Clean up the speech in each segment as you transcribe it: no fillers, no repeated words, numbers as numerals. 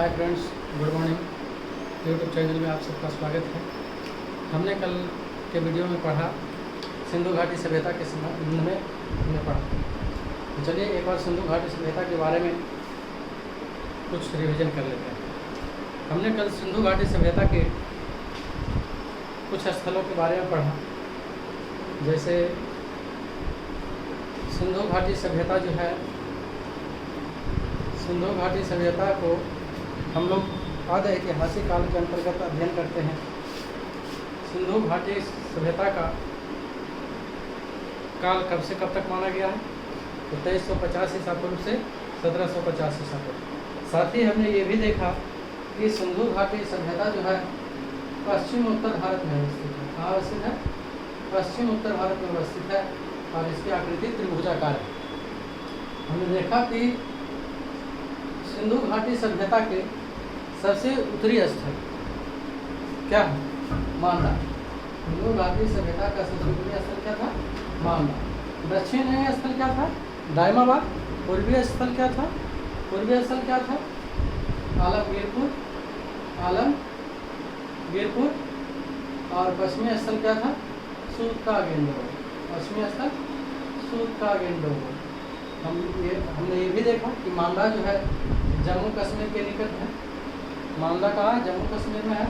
Hi friends, good morning. YouTube channel में आप सबका स्वागत है। हमने कल के वीडियो में पढ़ा सिंधु घाटी सभ्यता के संबंध में हमने पढ़ा। तो चलिए एक बार सिंधु घाटी सभ्यता के बारे में कुछ रिवीजन कर लेते हैं। हमने कल सिंधु घाटी सभ्यता के कुछ स्थलों के बारे में पढ़ा, जैसे सिंधु घाटी सभ्यता जो है, सिंधु घाटी सभ्यता को हम लोग आदि ऐतिहासिक काल के अंतर्गत अध्ययन करते हैं। सिंधु घाटी सभ्यता का काल कब से कब तक माना गया है? तो 2350 ईसा पूर्व से 1750 ईसा पूर्व। साथ ही हमने ये भी देखा कि सिंधु घाटी सभ्यता जो है पश्चिम उत्तर भारत में अवस्थित है। कहाँ अवस्थित है? पश्चिम उत्तर भारत में अवस्थित है और इसकी आकृति त्रिभुजाकार है। हमने देखा कि सिंधु घाटी सभ्यता के सबसे उत्तरी स्थल क्या है? मांडा। सिंधु घाटी सभ्यता का सबसे उत्तरी स्थल क्या था? मांडा। दक्षिणी स्थल क्या था? दायमाबाद। पूर्वीय स्थल क्या था? पूर्वीय स्थल क्या था? आलमगीरपुर। और पश्चिमी स्थल क्या था? सूतकागेंडोर। पश्चिमी स्थल सूतकागेंडोर। हमने ये भी देखा कि मांडा जो है जम्मू कश्मीर के निकट है। मांडा कहाँ है? जम्मू कश्मीर में है।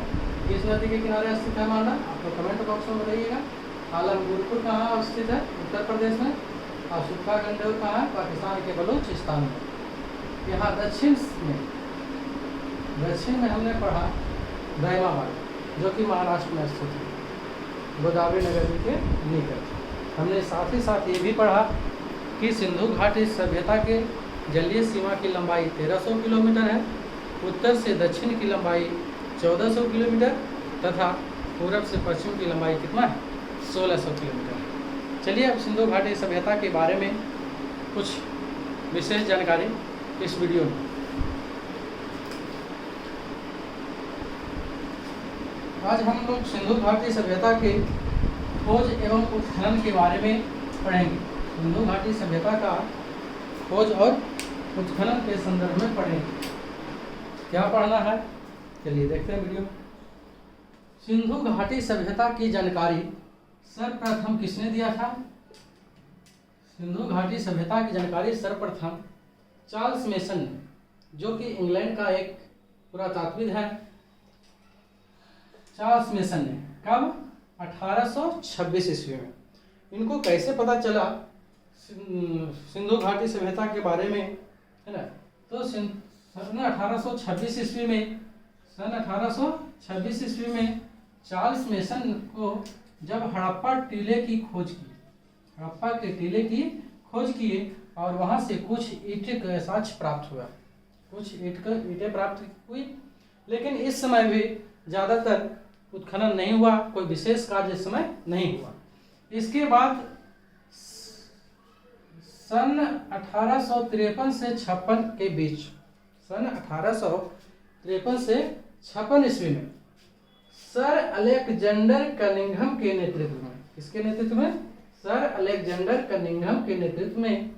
किस नदी के किनारे स्थित है मांडा? आप लोग कमेंट बॉक्स में बताइएगा। आलमगीरपुर कहाँ अवस्थित है? उत्तर प्रदेश में। और सूतकागेंडोर कहाँ है? पाकिस्तान के बलूचिस्तान में। यहाँ दक्षिण में हमने पढ़ा दायमाबाद, जो कि महाराष्ट्र में स्थित है, गोदावरी नगर के निकट। हमने साथ ही साथ ये भी पढ़ा कि सिंधु घाटी सभ्यता के जलीय सीमा की लंबाई 1300 किलोमीटर है, उत्तर से दक्षिण की लंबाई 1400 किलोमीटर तथा पूरब से पश्चिम की लंबाई कितना है? 1600 किलोमीटर। चलिए अब सिंधु घाटी सभ्यता के बारे में कुछ विशेष जानकारी इस वीडियो में। आज हम लोग सिंधु घाटी सभ्यता के खोज एवं उत्खनन के बारे में पढ़ेंगे। सिंधु घाटी सभ्यता का खोज और उत्खनन के संदर्भ में पढ़ेंगे। क्या पढ़ना है? चलिए देखते हैं वीडियो। सिंधु घाटी सभ्यता की जानकारी सर्वप्रथम किसने दिया था? सिंधु घाटी सभ्यता की जानकारी सर्वप्रथम चार्ल्स मेसन ने, जो कि इंग्लैंड का एक पुरातात्विद है। चार्ल्स मेसन ने कब? 1826 ईस्वी में। इनको कैसे पता चला सिंधु घाटी सभ्यता के बारे में, है ना? तो सन 1826 ईस्वी में चार्ल्स मेसन को जब हड़प्पा टीले की खोज की, हड़प्पा के टीले की खोज किए और वहां से कुछ ईंटें का साक्ष्य प्राप्त हुआ, कुछ ईंटें प्राप्त हुई। लेकिन इस समय भी ज़्यादातर उत्खनन नहीं हुआ, कोई विशेष कार्य इस समय नहीं हुआ। इसके बाद सन 1853 से 56 के बीच, सन 1853 से 56 ईस्वी में सर अलेक्जेंडर कनिंघम के नेतृत्व में, किसके नेतृत्व में? सर अलेक्जेंडर कनिंघम के नेतृत्व में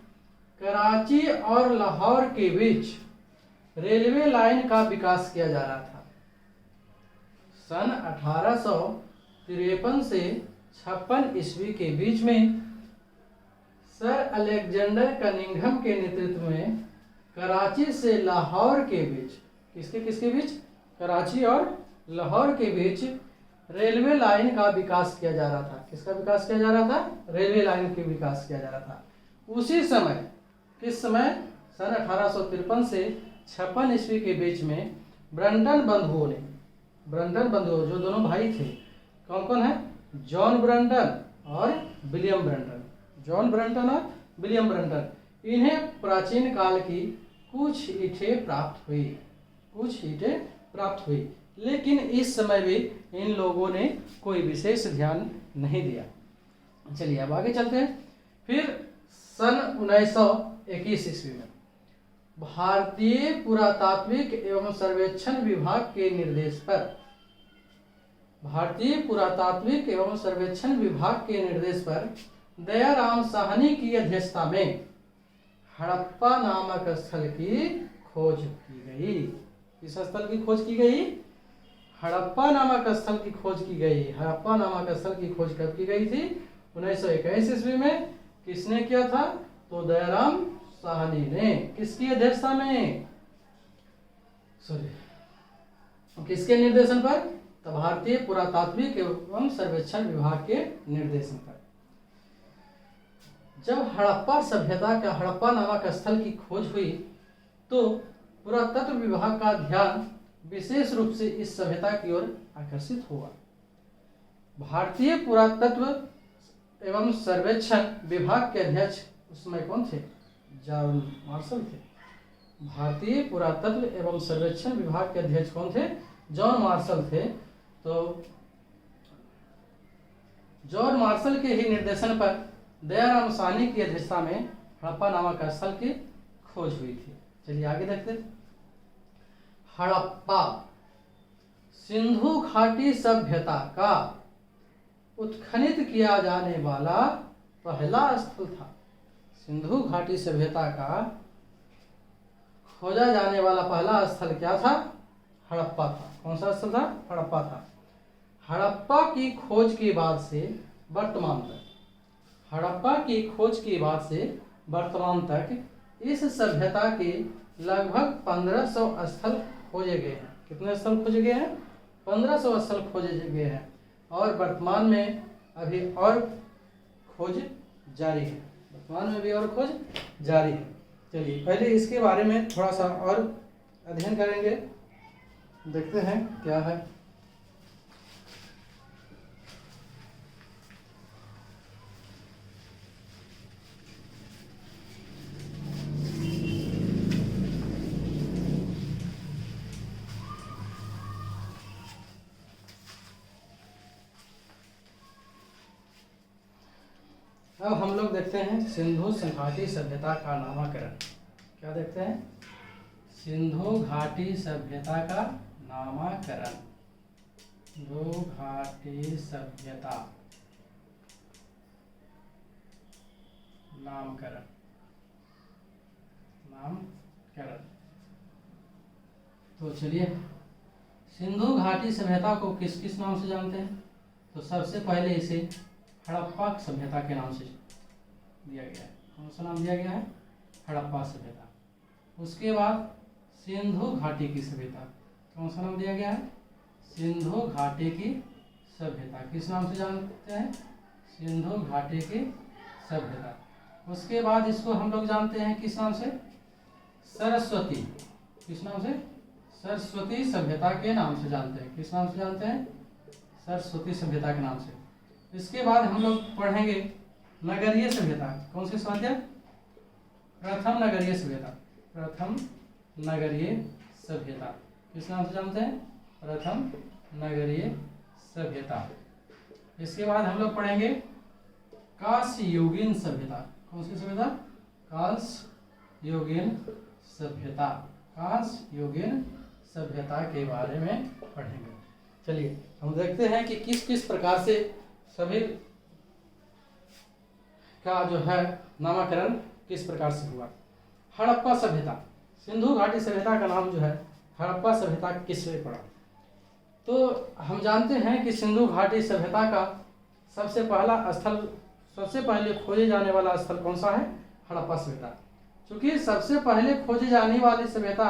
कराची और लाहौर के बीच रेलवे लाइन का विकास किया जा रहा था। सन 1853 से 56 ईस्वी के बीच में सर अलेक्जेंडर कनिंघम के नेतृत्व में कराची से लाहौर के बीच, किसके बीच? कराची और लाहौर के बीच रेलवे लाइन का विकास किया जा रहा था। किसका विकास किया जा रहा था? रेलवे लाइन के विकास किया जा रहा था। उसी समय, किस समय? सन 1853 से 56 ईस्वी के बीच में ब्रंटन बंधुओं जो दोनों भाई थे, कौन कौन है? जॉन ब्रंटन और विलियम ब्रंटन। जॉन ब्रंटन और विलियम ब्रंटन, इन्हें प्राचीन काल की कुछ ईंटें प्राप्त हुई, लेकिन इस समय भी इन लोगों ने कोई विशेष ध्यान नहीं दिया। चलिए अब आगे चलते हैं। फिर सन 1921 ईस्वी में भारतीय पुरातात्विक एवं सर्वेक्षण विभाग के निर्देश पर दयाराम साहनी की अध्यक्षता में हड़प्पा नामक स्थल की खोज की गई। किस स्थल की खोज की गई? हड़प्पा नामक स्थल की खोज की गई। हड़प्पा नामक स्थल की खोज कब की गई थी? 1921 ईस्वी में। किसने किया था? तो दयाराम साहनी ने। किसकी अध्यक्षता में? सॉरी, किसके निर्देशन पर? तो भारतीय पुरातात्विक एवं सर्वेक्षण विभाग के निर्देशन पर। जब हड़प्पा सभ्यता का हड़प्पा नामक स्थल की खोज हुई तो पुरातत्व विभाग का ध्यान विशेष रूप से इस सभ्यता की ओर आकर्षित हुआ। भारतीय पुरातत्व एवं सर्वेक्षण विभाग के अध्यक्ष उस समय कौन थे? जॉन मार्शल थे। भारतीय पुरातत्व एवं सर्वेक्षण विभाग के अध्यक्ष कौन थे? जॉन मार्शल थे। तो जॉन मार्शल के ही निर्देशन पर दयाराम साहनी की अध्यक्षता में हड़प्पा नामक स्थल की खोज हुई थी। चलिए आगे देखते हैं। हड़प्पा सिंधु घाटी सभ्यता का उत्खनित किया जाने वाला पहला स्थल था। सिंधु घाटी सभ्यता का खोजा जाने वाला पहला स्थल क्या था? हड़प्पा था। कौन सा स्थल था? हड़प्पा था। हड़प्पा की खोज के बाद से वर्तमान तक, हड़प्पा की खोज के बाद से वर्तमान तक इस सभ्यता के लगभग 1500 स्थल खोजे गए हैं। कितने स्थल खोजे गए हैं? 1500 स्थल खोजे गए हैं और वर्तमान में अभी और खोज जारी है। वर्तमान में भी और खोज जारी है। चलिए पहले इसके बारे में थोड़ा सा और अध्ययन करेंगे, देखते हैं क्या है। अब हम लोग देखते हैं सिंधु घाटी सभ्यता का नामकरण। क्या देखते हैं? सिंधु घाटी सभ्यता का नामकरण। सिंधु घाटी सभ्यता नामकरण। तो चलिए, सिंधु घाटी सभ्यता को किस किस नाम से जानते हैं? तो सबसे पहले इसे हड़प्पा सभ्यता के नाम से दिया गया है। कौन सा नाम दिया गया है? हड़प्पा सभ्यता। उसके बाद सिंधु घाटी की सभ्यता। कौन सा नाम दिया गया है? सिंधु घाटी की सभ्यता। किस नाम से जानते हैं? सिंधु घाटी की सभ्यता। उसके बाद इसको हम लोग जानते हैं किस नाम से? सरस्वती। किस नाम से? सरस्वती सभ्यता के नाम से जानते हैं। किस नाम से जानते हैं? सरस्वती सभ्यता के नाम से। इसके बाद हम लोग पढ़ेंगे नगरीय सभ्यता। कौन सी सभ्यता? प्रथम नगरीय सभ्यता। प्रथम नगरीय सभ्यता किस नाम से जानते हैं? प्रथम नगरीय सभ्यता। इसके बाद हम लोग पढ़ेंगे कांस्ययुगीन सभ्यता। कौन सी सभ्यता? कांस्ययुगीन सभ्यता। कांस्ययुगीन सभ्यता के बारे में पढ़ेंगे। चलिए हम देखते हैं कि किस किस प्रकार से सभी का जो है नामकरण किस प्रकार से हुआ। हड़प्पा सभ्यता, सिंधु घाटी सभ्यता का नाम जो है हड़प्पा सभ्यता किससे पड़ा? तो हम जानते हैं कि सिंधु घाटी सभ्यता का सबसे पहले खोजे जाने वाला स्थल कौन सा है? हड़प्पा सभ्यता। क्योंकि सबसे पहले खोजे जाने वाली सभ्यता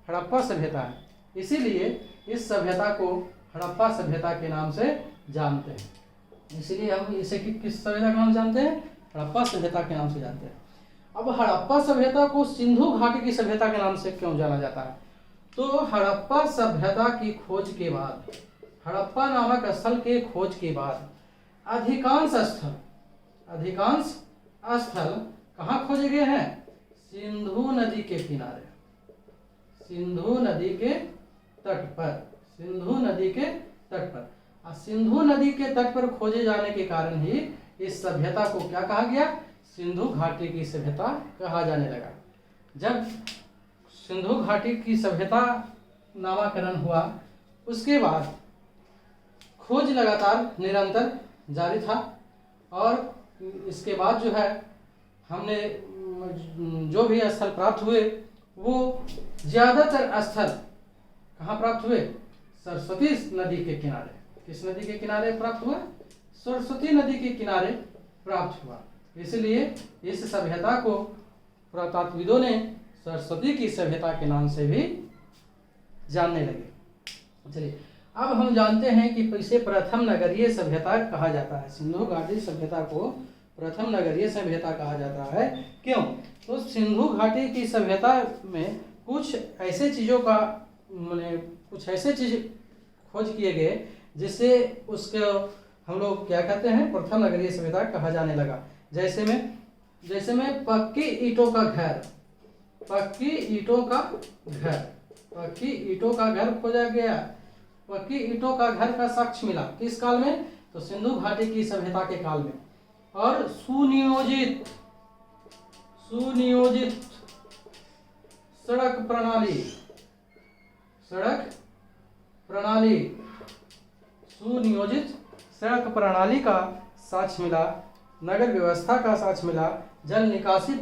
हड़प्पा सभ्यता है, इसीलिए इस सभ्यता को हड़प्पा सभ्यता के नाम से जानते हैं। इसीलिए हम इसे किस सभ्यता के नाम जानते हैं? हड़प्पा सभ्यता के नाम से जानते हैं। अब हड़प्पा सभ्यता को सिंधु घाटी की सभ्यता के नाम से क्यों जाना जाता है? तो हड़प्पा सभ्यता की खोज के बाद, हड़प्पा नामक स्थल के खोज के बाद अधिकांश स्थल कहाँ खोजे गए हैं? सिंधु नदी के किनारे, सिंधु नदी के तट पर, सिंधु नदी के तट पर। और सिंधु नदी के तट पर खोजे जाने के कारण ही इस सभ्यता को क्या कहा गया? सिंधु घाटी की सभ्यता कहा जाने लगा। जब सिंधु घाटी की सभ्यता नामकरण हुआ उसके बाद खोज लगातार निरंतर जारी था और इसके बाद जो है हमने जो भी स्थल प्राप्त हुए वो ज़्यादातर स्थल कहाँ प्राप्त हुए? सरस्वती नदी के किनारे। किस नदी के किनारे प्राप्त हुआ? सरस्वती नदी के किनारे प्राप्त हुआ। इसलिए इस सभ्यता को पुरातत्वविदों ने सरस्वती की सभ्यता के नाम से भी जानने लगे। चलिए अब हम जानते हैं कि इसे प्रथम नगरीय सभ्यता कहा जाता है। सिंधु घाटी सभ्यता को प्रथम नगरीय सभ्यता कहा जाता है। क्यों? तो सिंधु घाटी की सभ्यता में कुछ ऐसे चीज़ों का कुछ ऐसे चीज खोज किए गए जिससे उसके हम लोग क्या कहते हैं, प्रथम नगरीय सभ्यता कहा जाने लगा। जैसे में पक्की ईंटों का घर, पक्की ईंटों का घर खोजा गया। पक्की ईंटों का घर का साक्ष्य मिला किस काल में? तो सिंधु घाटी की सभ्यता के काल में। और सुनियोजित सड़क प्रणाली, सुनियोजित सड़क प्रणाली का साक्ष्य मिला। नगर व्यवस्था का साक्ष्य मिला। जल निकासी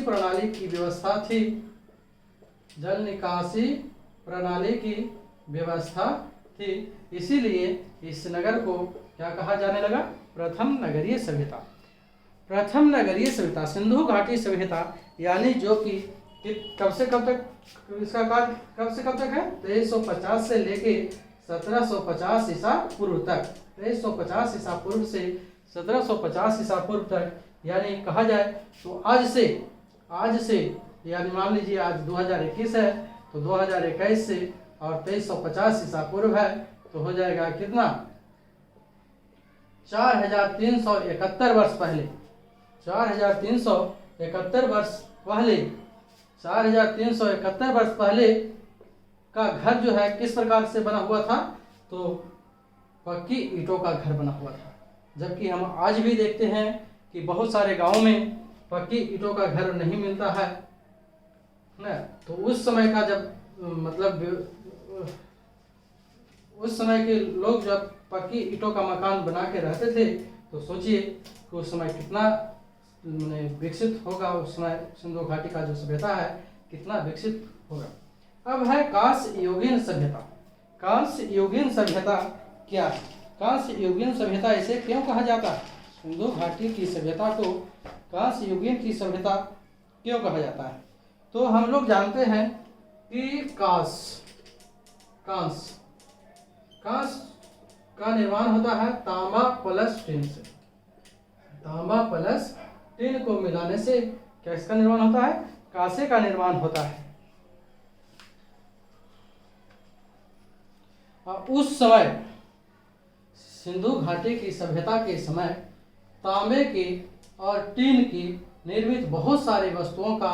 प्रणाली की व्यवस्था थी। जल निकासी प्रणाली की व्यवस्था थी। इसीलिए इस नगर को क्या कहा जाने लगा? प्रथम नगरीय सभ्यता। प्रथम नगरीय सभ्यता सिंधु घाटी सभ्यता, यानी जो कि कब से कब तक, इसका काल कब से कब तक है? 2350 से लेके 1750 ईसा पूर्व तक। 2350 ईसा पूर्व से 1750 ईसा पूर्व तक, यानी कहा जाए तो आज से यानी मान लीजिए आज 2021 है तो 2021 से और 2350 ईसा पूर्व है तो हो जाएगा कितना? 4371 वर्ष पहले। 4371 वर्ष पहले 4371 वर्ष पहले का घर जो है किस प्रकार से बना हुआ था? तो पक्की ईंटों का घर बना हुआ था। जबकि हम आज भी देखते हैं कि बहुत सारे गांवों में पक्की ईंटों का घर नहीं मिलता है ना। तो उस समय का जब उस समय के लोग जब पक्की ईंटों का मकान बना के रहते थे तो सोचिए कि उस समय कितना विकसित होगा। उस समय सिंधु घाटी का जो सभ्यता है कितना विकसित होगा। अब है कांस्य युगीन सभ्यता। कांस्य युगीन सभ्यता क्या है? कांस्य युगीन सभ्यता इसे क्यों कहा जाता है? सिंधु घाटी की सभ्यता को कांस्य युगीन की सभ्यता क्यों कहा जाता है? तो हम लोग जानते हैं कि कांस्य का निर्माण होता है तांबा प्लस टिन से। तांबा प्लस टिन को मिलाने से क्या इसका निर्माण होता है? कांसे का निर्माण होता है। और उस समय सिंधु घाटी की सभ्यता के समय तांबे की और टीन की निर्मित बहुत सारी वस्तुओं का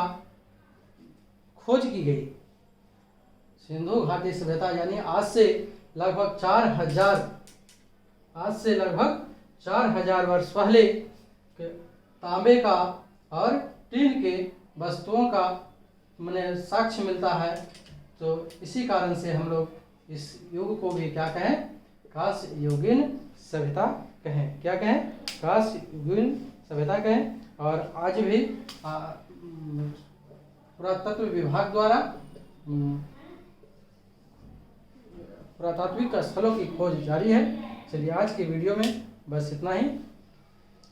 खोज की गई। सिंधु घाटी सभ्यता यानी आज से लगभग 4000 वर्ष पहले तांबे का और टीन के वस्तुओं का साक्ष्य मिलता है। तो इसी कारण से हम लोग इस युग को भी क्या कहें? कांस्य युगीन सभ्यता कहें। क्या कहें? कांस्य युगीन सभ्यता कहें। और आज भी पुरातत्व विभाग द्वारा पुरातात्विक स्थलों की खोज जारी है। चलिए आज की वीडियो में बस इतना ही।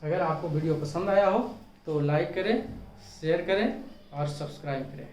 अगर आपको वीडियो पसंद आया हो तो लाइक करें, शेयर करें और सब्सक्राइब करें।